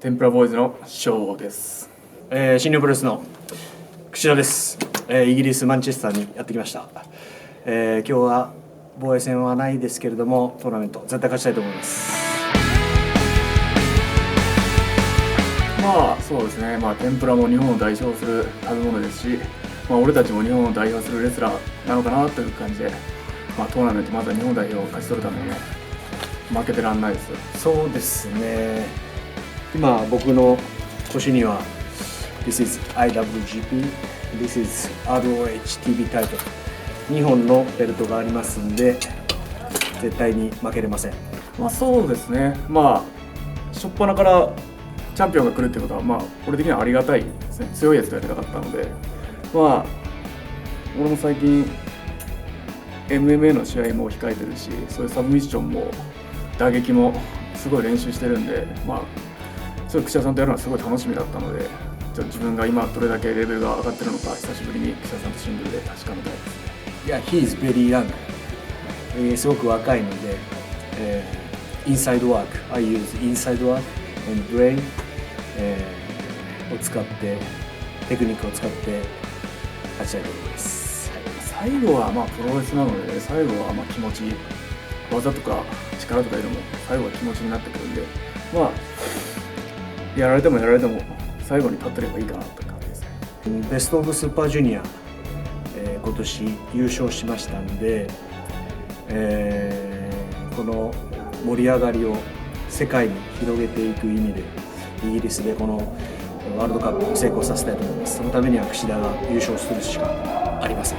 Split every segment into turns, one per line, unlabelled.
天ぷらボーイズのショーです。新日本プロレスの櫛田です。イギリスマンチェスターにやってきました。今日は防衛戦はないですけれども、トーナメント絶対勝ちたいと思います。まあそうですね、天ぷらも日本を代表する食べ物ですし、俺たちも日本を代表するレスラーなのかなという感じで、トーナメントまずは日本代表を勝ち取るためにね、負けてらんないですよ。そうですね、今僕の腰には This is IWGP, This is ROHTV タイトル2本のベルトがありますんで、絶対に負けれません。そうですね、初っ端からチャンピオンが来るってことは俺的にはありがたいですね。強いやつとやりたかったので、俺も最近 MMA の試合も控えてるし、そういうサブミッションも打撃もすごい練習してるんで、そういう櫛田さんとやるのはすごい楽しみだったので、自分が今どれだけレベルが上がってるのか久しぶりに櫛田さんとシングルで確かめたいですね。いや、he is very young、すごく若いので、インサイドワーク、I use inside work and brain、を使って、テクニックを使って勝ちたいと思います。最後はプロレスなので、最後は気持ち、技とか力とかいうのも最後は気持ちになってくるんで、やられても最後に立ってればいいかなという感じですね。ベストオブスーパージュニア、今年優勝しましたんで、この盛り上がりを世界に広げていく意味で、イギリスでこのワールドカップを成功させたいと思います。そのためには櫛田が優勝するしかありません。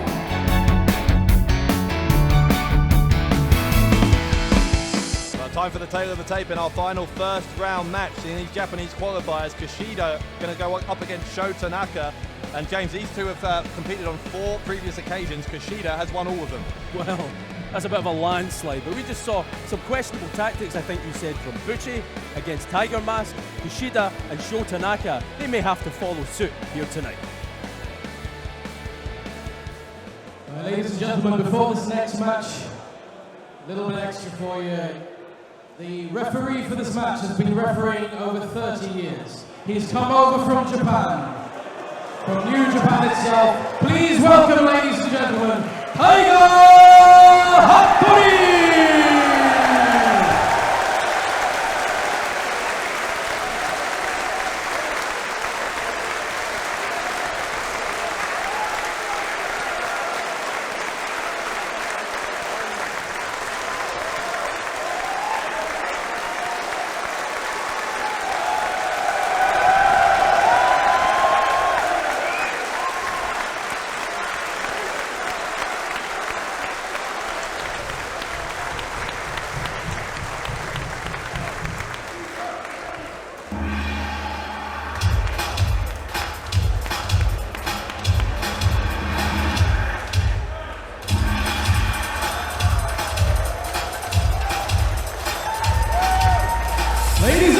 Time for the tail of the tape in our final first round match in these Japanese qualifiers. Kushida going to go up against Sho Tanaka. And James, these two have competed on 4 previous occasions. Kushida has won all of them.
Well, that's a bit of a landslide, but we just saw some questionable tactics, I think you said, from Bucci against Tiger Mask. Kushida and Sho Tanaka, they may have to follow suit here tonight.
Ladies and gentlemen, before this next match, a little bit extra for you. The referee for this match has been refereeing over 30 years. He's come over from Japan, from New Japan itself. Please welcome, ladies and gentlemen, Tiger Hattori!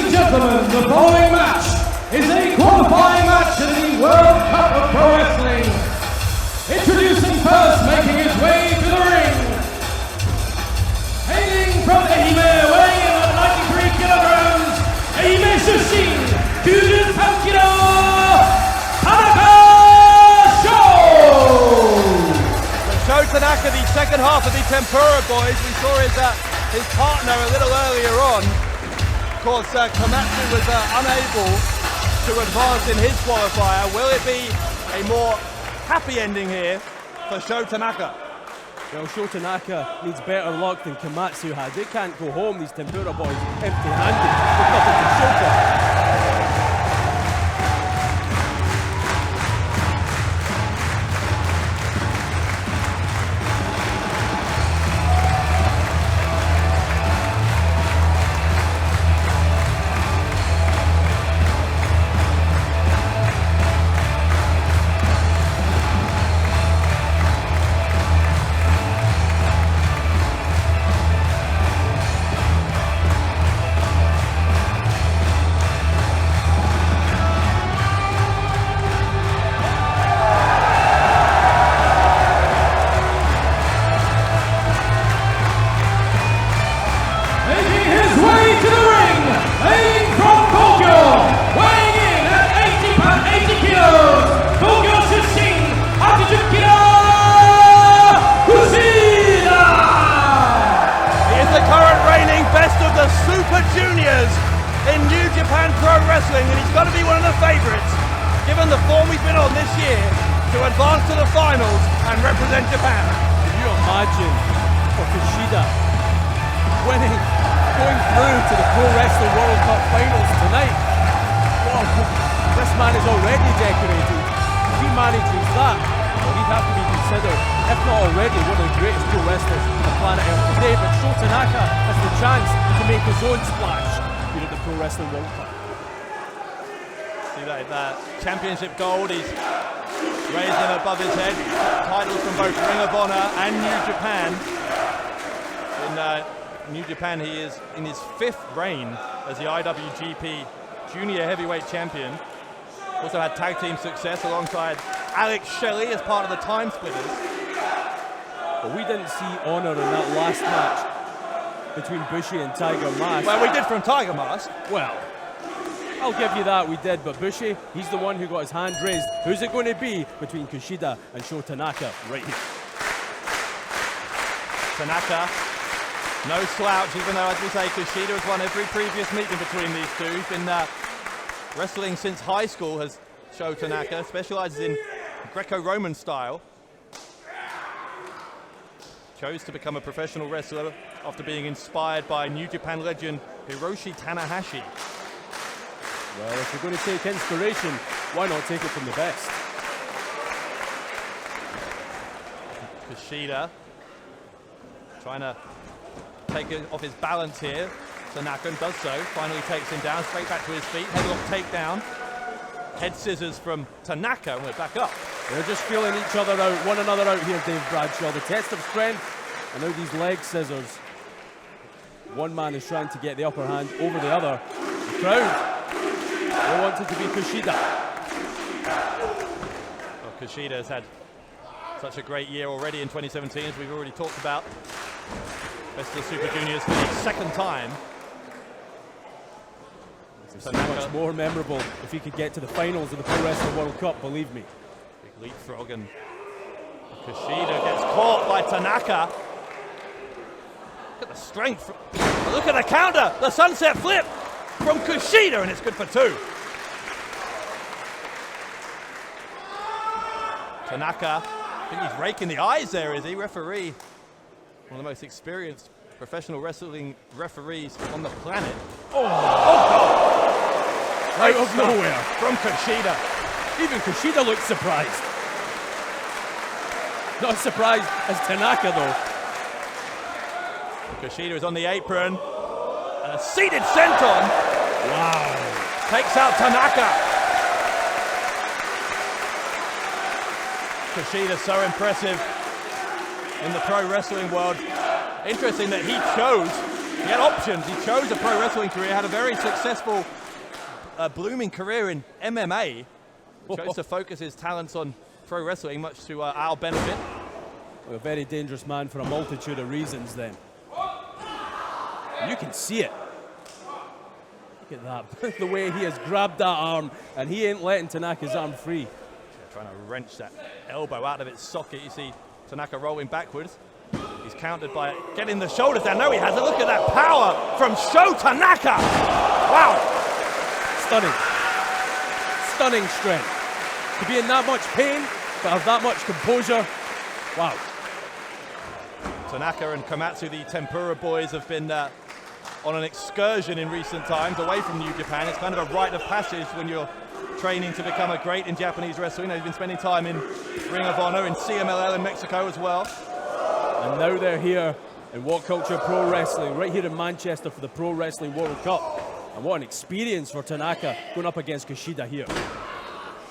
Gentlemen, the following match is a qualifying match in the World Cup of Pro Wrestling. Introducing first, making his way to the ring, hailing from Ehime, weighing in at 93 kilograms, Ehime Shushin, 93 kilo, Tanaka Sho!
Sho Tanaka, the second half of the Tempura Boys, we saw his partner a little earlier on. Of course, Komatsu was unable to advance in his qualifier. Will it be a more happy ending here for Sho Tanaka?
Well, Sho Tanaka needs better luck than Komatsu had. They can't go home, these Tempura boys, empty-handed with nothing to show for.
Japan Pro Wrestling, and he's got to be one of the favourites, given the form he's been on this year, to advance to the finals and represent Japan.
Can you imagine for Kushida winning, going through to the Pro Wrestling World Cup finals tonight? Wow, this man is already decorated. If he manages that, well, he'd have to be considered, if not already, one of the greatest pro wrestlers on the planet Earth today. But Sho Tanaka has the chance to make his own splash here at the Pro Wrestling World Cup.
See that championship gold, he's raising it above his head. Titles from both Ring of Honor and New Japan. In New Japan, he is in his 5th reign as the IWGP Junior Heavyweight Champion. Also had tag team success alongside Alex Shelley as part of the Time Splitters.
But we didn't see honor in that last match between Bushi and Tiger Mask.
Well, we did from Tiger Mask.
Well, I'll give you that, we did, but Bushi, he's the one who got his hand raised. Who's it going to be between Kushida and Sho Tanaka right here?
Tanaka, no slouch, even though, as we say, Kushida has won every previous meeting between these two. He's been wrestling since high school, has Sho Tanaka, specializes in Greco-Roman style. Chose to become a professional wrestler after being inspired by New Japan legend Hiroshi Tanahashi.
Well, if you're going to take inspiration, why not take it from the best?
Kushida trying to take it off his balance here. Tanaka does so, finally takes him down, straight back to his feet, headlock takedown. Head scissors from Tanaka, and we're back up.
They're just feeling each other out, one another out here, Dave Bradshaw. The test of strength, and now these leg scissors. One man is trying to get the upper hand over the other. The crowd, they want it to be Kushida.
Well, Kushida has had such a great year already in 2017, as we've already talked about. Best of the Super Juniors for the 2nd time.
It's so much more memorable if he could get to the finals of the Pro Wrestling World Cup, believe me.
Big leapfrog, and Kushida gets caught by Tanaka. Look at the strength. Look at the counter. The sunset flip from Kushida, and it's good for 2. Tanaka, I think he's raking the eyes there, is he? Referee, one of the most experienced professional wrestling referees on the planet. Oh God!
Out of nowhere.
From Kushida.
Even Kushida looks surprised. Not as surprised as Tanaka, though.
Kushida is on the apron. And a seated senton.
Wow.
Takes out Tanaka. Kushida so impressive in the pro wrestling world. Interesting that he had options. He chose a pro wrestling career, had a very successful blooming career in MMA. Chose to focus his talents on pro wrestling, much to our benefit.
Well, a very dangerous man for a multitude of reasons then. You can see it. Look at that. The way he has grabbed that arm, and he ain't letting Tanaka's arm free.
Trying to wrench that elbow out of its socket. You see Tanaka rolling backwards. He's countered by getting the shoulders down. No, he hasn't. Look at that power from Sho Tanaka. Wow.
Stunning. Stunning strength. To be in that much pain, but have that much composure. Wow.
Tanaka and Komatsu, the Tempura boys, have been on an excursion in recent times away from New Japan. It's kind of a rite of passage when you're training to become a great in Japanese wrestling. They've been spending time in Ring of Honor, in CMLL in Mexico as well.
And now they're here in What Culture Pro Wrestling, right here in Manchester for the Pro Wrestling World Cup. And what an experience for Tanaka going up against Kushida here.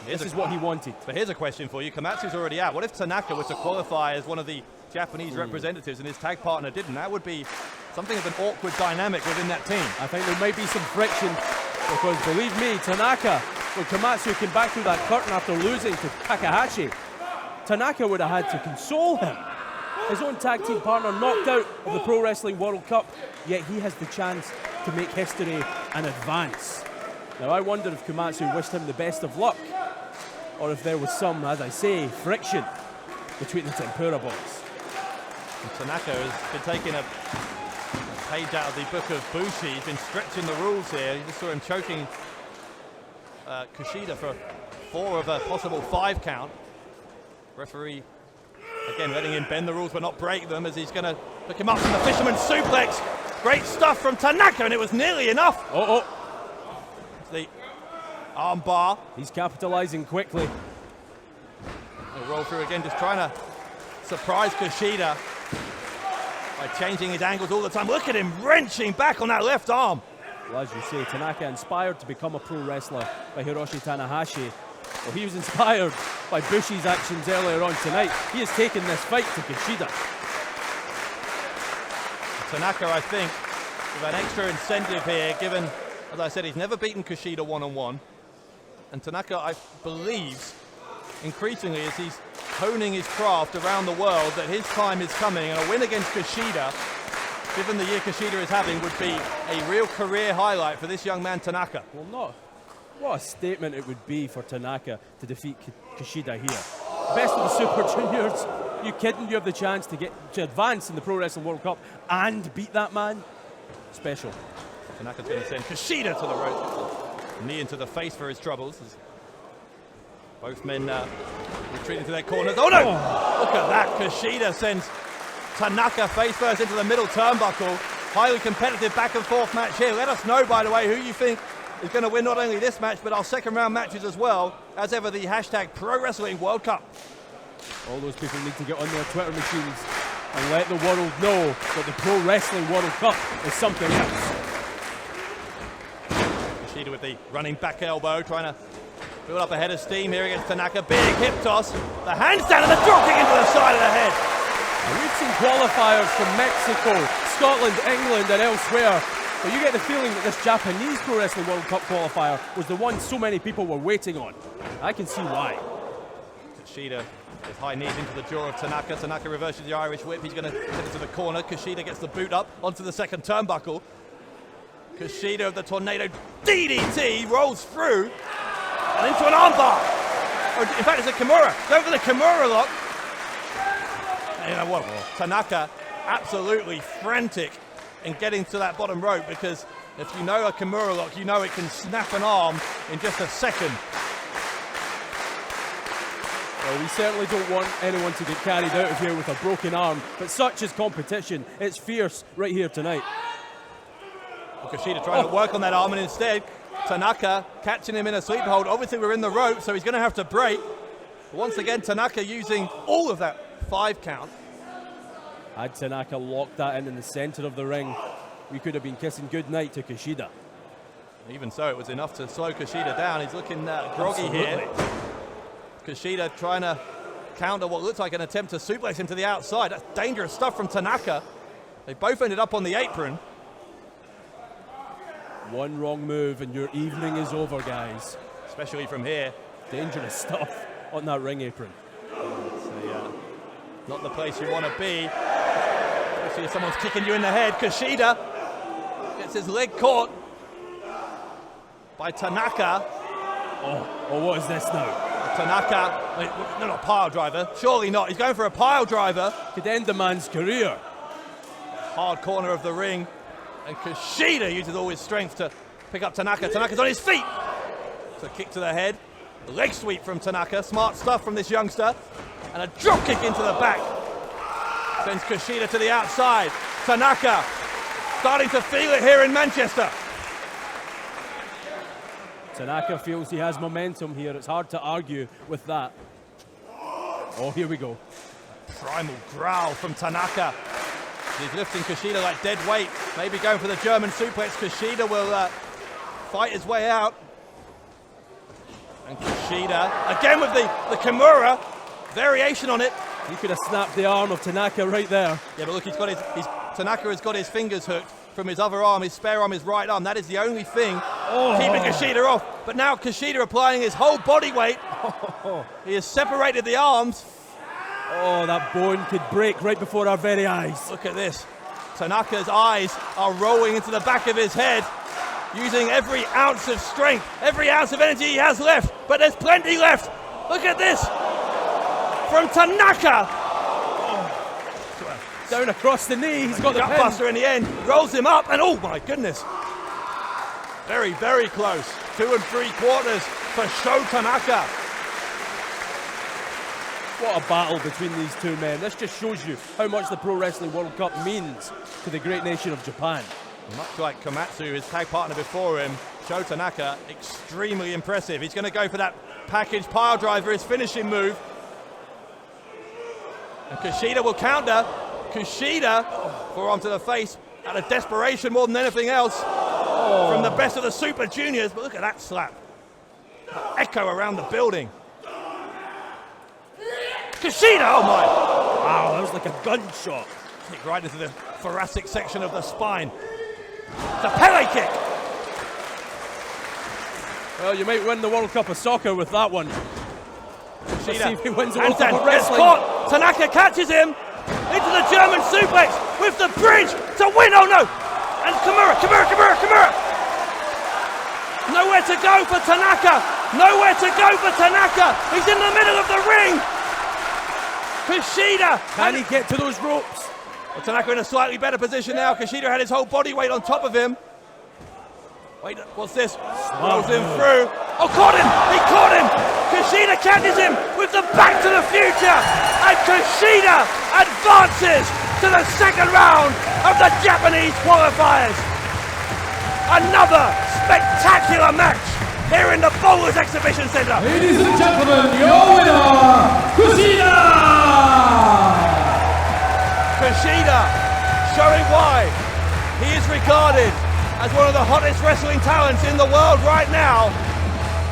This is what he wanted.
But here's a question for you. Komatsu's already out. What if Tanaka was to qualify as one of the Japanese representatives and his tag partner didn't? That would be something of an awkward dynamic within that team.
I think there might be some friction because, believe me, Tanaka, when Komatsu came back through that curtain after losing to Takahashi, Tanaka would have had to console him. His own tag team partner knocked out of the Pro Wrestling World Cup, yet he has the chance to make history and advance. Now, I wonder if Komatsu wished him the best of luck, or if there was some, as I say, friction between the Tempura boys.
And Tanaka has been taking a page out of the book of Bushi. He's been stretching the rules here. You just saw him choking Kushida for 4 of a possible 5 count. Referee, again, letting him bend the rules but not break them, as he's going to pick him up from the fisherman suplex. Great stuff from Tanaka, and it was nearly enough. The arm bar.
He's capitalizing quickly.
He'll roll through again, just trying to surprise Kushida by changing his angles all the time. Look at him wrenching back on that left arm.
Well, as you say, Tanaka inspired to become a pro wrestler by Hiroshi Tanahashi. Well, he was inspired by Bushi's actions earlier on tonight. He has taken this fight to Kushida.
Tanaka, I think, with an extra incentive here, given, as I said, he's never beaten Kushida one-on-one. And Tanaka, I believe, increasingly, as he's honing his craft around the world, that his time is coming, and a win against Kushida, given the year Kushida is having, would be a real career highlight for this young man, Tanaka.
Well, what a statement it would be for Tanaka to defeat Kushida here. Best of the Super Juniors. You kidding? You have the chance to advance in the Pro Wrestling World Cup and beat that man. Special.
Tanaka's going to send Kushida to the rope. Knee into the face for his troubles. As both men retreating to their corners. Oh no! Look at that. Kushida sends Tanaka face first into the middle turnbuckle. Highly competitive back and forth match here. Let us know, by the way, who you think is going to win not only this match, but our second round matches as well. As ever, the hashtag Pro Wrestling World Cup.
All those people need to get on their Twitter machines and let the world know that the Pro Wrestling World Cup is something else.
Kushida with the running back elbow, trying to build up a head of steam here against Tanaka. Big hip toss, the handstand and the drop kick into the side of the head.
And we've seen qualifiers from Mexico, Scotland, England and elsewhere, but you get the feeling that this Japanese Pro Wrestling World Cup qualifier was the one so many people were waiting on. I can see why.
Kushida with high knees into the jaw of Tanaka. Tanaka reverses the Irish whip. He's going to head into the corner. Kushida gets the boot up onto the second turnbuckle. Kushida of the Tornado DDT rolls through and into an armbar. Or in fact, it's a Kimura. Going for the Kimura lock. And you know what? Tanaka absolutely frantic in getting to that bottom rope, because if you know a Kimura lock, you know it can snap an arm in just a second.
Well, we certainly don't want anyone to get carried out of here with a broken arm, but such is competition. It's fierce right here tonight.
Kushida trying to work on that arm, and instead Tanaka catching him in a sweep hold. Obviously we're in the rope, so he's going to have to break. Once again, Tanaka using all of that 5 count.
Had Tanaka locked that in the center of the ring, we could have been kissing goodnight to Kushida.
Even so, it was enough to slow Kushida down. He's looking groggy here. Kushida trying to counter what looks like an attempt to suplex him to the outside. That's dangerous stuff from Tanaka. They both ended up on the apron.
One wrong move and your evening is over, guys.
Especially from here.
Dangerous stuff on that ring apron.
Not the place you want to be. Especially if someone's kicking you in the head. Kushida gets his leg caught by Tanaka.
Oh, what is this now?
Tanaka, no, not a pile driver. Surely not. He's going for a pile driver.
Could end the man's career.
Hard corner of the ring. And Kushida uses all his strength to pick up Tanaka. Tanaka's on his feet. So kick to the head. Leg sweep from Tanaka. Smart stuff from this youngster. And a drop kick into the back. Sends Kushida to the outside. Tanaka starting to feel it here in Manchester.
Tanaka feels he has momentum here. It's hard to argue with that. Oh, here we go.
Primal growl from Tanaka. He's lifting Kushida like dead weight. Maybe going for the German suplex. Kushida will fight his way out. And Kushida, again with the Kimura. Variation on it.
He could have snapped the arm of Tanaka right there.
Yeah, but look, Tanaka has got his fingers hooked from his other arm, his spare arm, his right arm. That is the only thing keeping Kushida off. But now Kushida applying his whole body weight. He has separated the arms.
Oh, that bone could break right before our very eyes.
Look at this. Tanaka's eyes are rolling into the back of his head, using every ounce of strength, every ounce of energy he has left. But there's plenty left. Look at this. From Tanaka.
Down across the knee, he's got the pin.
Gutbuster in the end, rolls him up, and oh my goodness. Very, very close. 2 3/4 for Sho Tanaka.
What a battle between these two men. This just shows you how much the Pro Wrestling World Cup means to the great nation of Japan.
Much like Komatsu, his tag partner before him, Sho Tanaka, extremely impressive. He's going to go for that package pile driver, his finishing move. And Kushida will counter. Kushida, forearm to the face, out of desperation more than anything else. From the best of the Super Juniors, but look at that slap. Echo around the building. Kushida, oh my!
Wow, that was like a gunshot.
Kick right into the thoracic section of the spine. It's a Pele kick.
Well, you might win the World Cup of Soccer with that one. Let's see if he wins the World Cup of
Gets
Wrestling.
caught. Tanaka catches him into the German suplex with the bridge to win. Oh no! And Kimura. Nowhere to go for Tanaka. Nowhere to go for Tanaka. He's in the middle of the ring. Kushida.
Can he get to those ropes?
Well, Tanaka in a slightly better position now. Kushida had his whole body weight on top of him. Wait, what's this? Rolls him through. Oh, caught him! He caught him! Kushida catches him with the Back to the Future! And Kushida advances to the second round of the Japanese qualifiers. Another spectacular match here in the Bowlers Exhibition Centre.
Ladies and gentlemen, your winner, Kushida!
Kushida showing why he is regarded as one of the hottest wrestling talents in the world right now,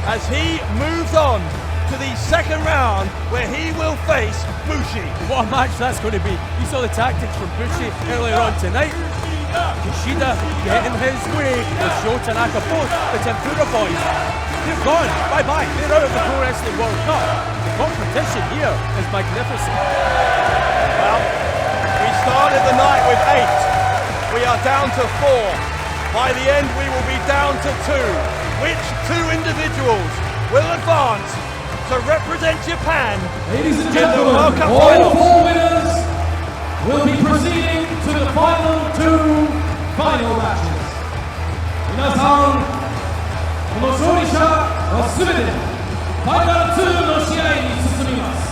as he moves on to the second round where he will face Bushi.
What a match that's going to be. You saw the tactics from Bushi earlier on tonight. Kushida getting his way with Sho Tanaka, both the Tempura boys. They're gone, bye-bye, they're out of the Pro Wrestling World Cup. The competition here is magnificent.
Well, we started the night with 8. We are down to 4. By the end, we will be down to 2. Which 2 individuals will advance to represent Japan?
Ladies and
in the World
gentlemen,
Cup
all
finals?
4 winners will be proceeding to the final 2 final matches. 皆さん、この勝利者はすべてファイナル2の試合に進みます。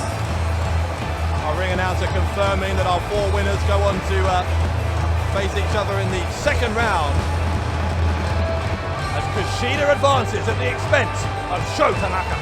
Our ring announcer confirming that our 4 winners go on to face each other in the second round, as Kushida advances at the expense of Sho Tanaka.